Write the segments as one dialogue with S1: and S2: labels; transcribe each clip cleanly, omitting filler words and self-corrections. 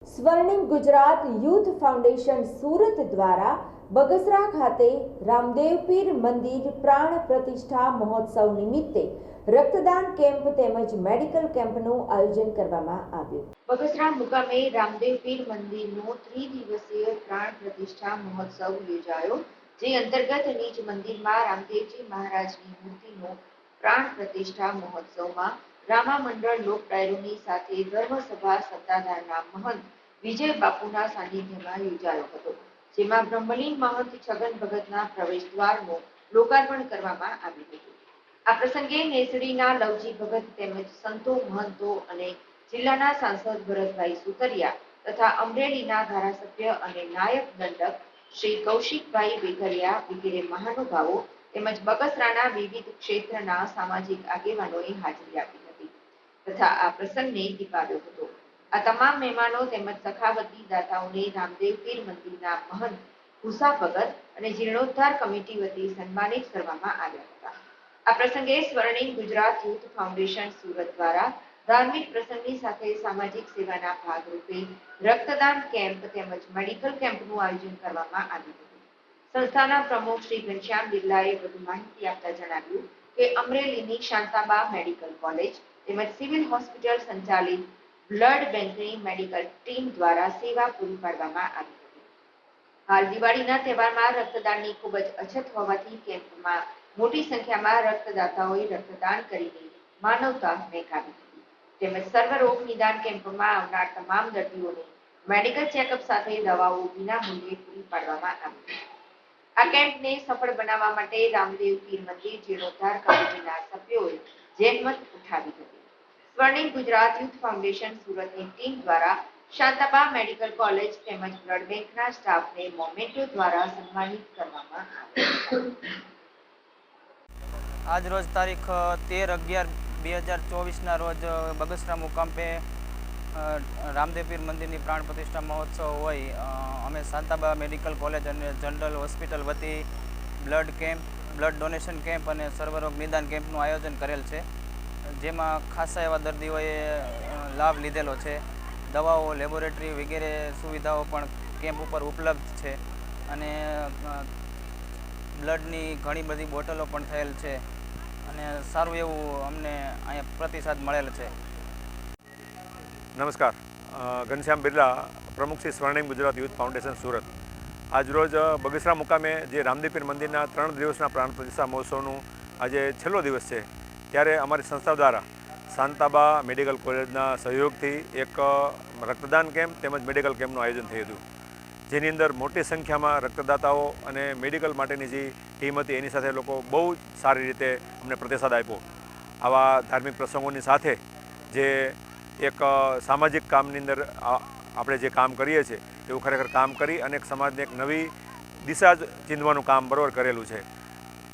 S1: સ્વર્ણિમ Gujarat youth foundation Surat દ્વારા બગસરા ખાતે રામદેવ પીર મંદિર પ્રાણ પ્રતિષ્ઠા મહોત્સવ નિમિત્તે રક્તદાન કેમ્પ તેમજ મેડિકલ કેમ્પનું આયોજન કરવામાં આવ્યું। બગસરા મુકામે રામદેવ પીર મંદિરનો ત્રિદિવસીય પ્રાણ પ્રતિષ્ઠા મહોત્સવ યોજાયો, જે અંતર્ગત નિજ મંદિરમાં રામદેવજી મહારાજની મૂર્તિનો પ્રાણ પ્રતિષ્ઠા મહોત્સવમાં રામા મંડળ લોક ડાયરોની સાથે ધર્મસભા સત્તાધારના મહંત વિજય બાપુના સાનિધ્યમાં યોજાયો હતો, જેમાં બ્રહ્મલીન મહંત છગન ભગતના પ્રવેશ દ્વારનું લોકાર્પણ કરવામાં આવ્યું હતું। આ પ્રસંગે નેસડીના લવજી ભગત તેમજ સંતો મહંતો અને જિલ્લાના સાંસદ ભરતભાઈ સુતરિયા તથા અમરેલીના ધારાસભ્ય અને નાયબ દંડક શ્રી કૌશિકભાઈ વેકરિયા વગેરે મહાનુભાવો તેમજ બગસરાના વિવિધ ક્ષેત્રના સામાજિક આગેવાનોએ હાજરી આપી હતી તથા આ પ્રસંગને દીપાવ્યો હતો। આ તમામ મહેમાનો તેમજ સખાવતી દાતાઓને રામદેવ પીર મંદિરના મહંત ભૂસા ભગત અને જીર્ણોદ્ધાર કમિટી વતી સન્માનિત કરવામાં આવ્યા હતા। આ પ્રસંગે સ્વર્ણિમ ગુજરાત યુથ ફાઉન્ડેશન સુરત દ્વારા ધાર્મિક પ્રસંગની સાથે સામાજિક સેવાના ભાગરૂપે રક્તદાન કેમ્પ તેમજ મેડિકલ કેમ્પનું આયોજન કરવામાં આવ્યું હતું। સંસ્થાના પ્રમુખ શ્રી ઘનશ્યામ બિરલાએ વધુ માહિતી આપતા જણાવ્યું કે અમરેલીની શાંતાબા મેડિકલ કોલેજ તેમજ સિવિલ હોસ્પિટલ સંચાલિત બ્લડ બેંકની મેડિકલ ટીમ દ્વારા સેવા પૂરી પાડવામાં આવી હતી। હાલ દિવાળીના તહેવારમાં રક્તદાનની ખૂબ જ અછત હોવાથી કેમ્પમાં મોટી સંખ્યામાં રક્તદાતાઓએ રક્તદાન કરીને માનવતા મેળવી હતી તેમજ સર્વરોગ નિદાન કેમ્પમાં આવનાર તમામ દર્દીઓને મેડિકલ ચેકઅપ સાથે દવાઓ વિના મૂલ્યે પૂરી પાડવામાં આવી। આ કેમ્પને સફળ બનાવવા માટે રામદેવ પીર મંદિર જીર્ણોદ્ધાર કમિટીના સભ્યોએ જહેમત ઉઠાવી હતી। સ્વર્ણિમ ગુજરાત યુથ ફાઉન્ડેશન સુરતની ટીમ દ્વારા શાંતાબા મેડિકલ કોલેજ તેમજ બ્લડ બેંકના સ્ટાફને મોમેન્ટો દ્વારા સન્માનિત કરવામાં આવ્યો।
S2: આજ રોજ તારીખ 13/11/2024ના રોજ બગસરા મુકામે રામદેવ પીર મંદિરની પ્રાણ પ્રતિષ્ઠા મહોત્સવ હોય અમે શાંતાબા મેડિકલ કોલેજ અને જનરલ હોસ્પિટલ વતી blood camp, blood donation camp અને સર્વરોગ નિદાન કેમ્પનું આયોજન કરેલ છે, જેમાં ખાસા એવા દર્દીઓએ લાભ લીધેલો છે। દવાઓ, લેબોરેટરી વગેરે સુવિધાઓ પણ કેમ્પ ઉપર ઉપલબ્ધ છે અને બ્લડની ઘણી બધી બોટલો પણ થયેલ છે અને સારું એવું અમને અહીંયા પ્રતિસાદ મળેલ છે।
S3: નમસ્કાર, ઘનશ્યામ બિરલા, પ્રમુખ શ્રી સ્વર્ણિમ ગુજરાત યુથ ફાઉન્ડેશન સુરત। આજરોજ બગસરા મુકામે જે રામદેવ પીર મંદિરના 3 દિવસના પ્રાણ પ્રતિષ્ઠા મહોત્સવનું આજે છેલ્લો દિવસ છે, ત્યારે અમારી સંસ્થા દ્વારા શાંતાબા મેડિકલ કોલેજના સહયોગથી એક રક્તદાન કેમ્પ તેમજ મેડિકલ કેમ્પનું આયોજન થયું હતું, જેની અંદર મોટી સંખ્યામાં રક્તદાતાઓ અને મેડિકલ માટેની જે ટીમ હતી એની સાથે લોકો બહુ સારી રીતે અમને પ્રતિસાદ આપ્યો। આવા ધાર્મિક પ્રસંગોની સાથે જે એક સામાજિક કામની અંદર આપણે જે કામ કરીએ છીએ એવું ખરેખર કામ કરી અને એક સમાજને એક નવી દિશા ચીંધવાનું કામ બરાબર કરેલું છે।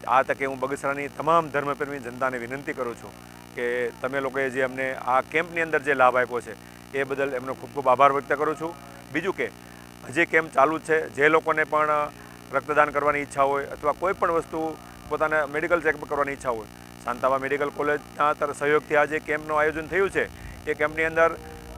S3: આ તકે હું બગસરાની તમામ ધર્મપ્રેમી જનતાને વિનંતી કરું છું કે તમે લોકોએ જે અમને આ કેમ્પની અંદર જે લાભ આપ્યો છે એ બદલ એમનો ખૂબ ખૂબ આભાર વ્યક્ત કરું છું। બીજું કે હજી કેમ્પ ચાલુ જ છે, જે લોકોને પણ રક્તદાન કરવાની ઈચ્છા હોય અથવા કોઈ પણ વસ્તુ પોતાને મેડિકલ ચેકઅપ કરવાની ઈચ્છા હોય, શાંતાબા મેડિકલ કોલેજના સહયોગથી આ જે કેમ્પનું આયોજન થયું છે એ કેમ્પની અંદર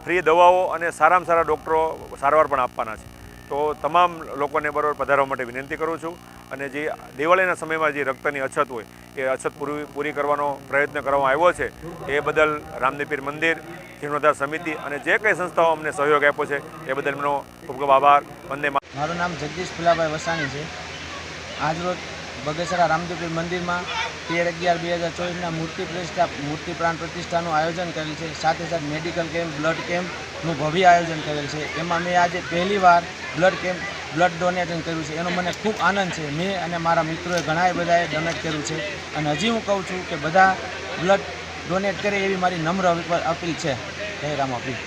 S3: ફ્રી દવાઓ અને સારામાં સારા ડૉક્ટરો સારવાર પણ આપવાના છે। તો તમામ લોકોને બરાબર પધારવા માટે વિનંતી કરું છું અને જે દિવાળીના સમયમાં જે રક્તની અછત હોય એ અછત પૂરી કરવાનો પ્રયત્ન કરવામાં આવ્યો છે એ બદલ રામદેવ પીર મંદિર, જીર્ણોદ્ધાર સમિતિ અને જે કંઈ સંસ્થાઓ અમને સહયોગ આપ્યો છે એ બદલ એમનો ખૂબ ખૂબ આભાર। વંદે માતરમ।
S4: મારું નામ જગદીશ ફુલાભાઈ વસાણી છે। આજરોજ બગસરા રામદેવ પીર મંદિરમાં 13/11/2024ના મૂર્તિ પ્રાણ પ્રતિષ્ઠાનું આયોજન કરેલ છે, સાથે સાથે મેડિકલ કેમ્પ, બ્લડ કેમ્પનું ભવ્ય આયોજન કરેલ છે। એમાં મેં આજે પહેલીવાર બ્લડ ડોનેશન કર્યું છે, એનો મને ખૂબ આનંદ છે। મેં અને મારા મિત્રોએ ઘણા બધાએ ડોનેટ કર્યું છે અને હજી હું કહું છું કે બધા બ્લડ ડોનેટ કરે એવી મારી નમ્ર અપીલ છે। જય રામાપીર।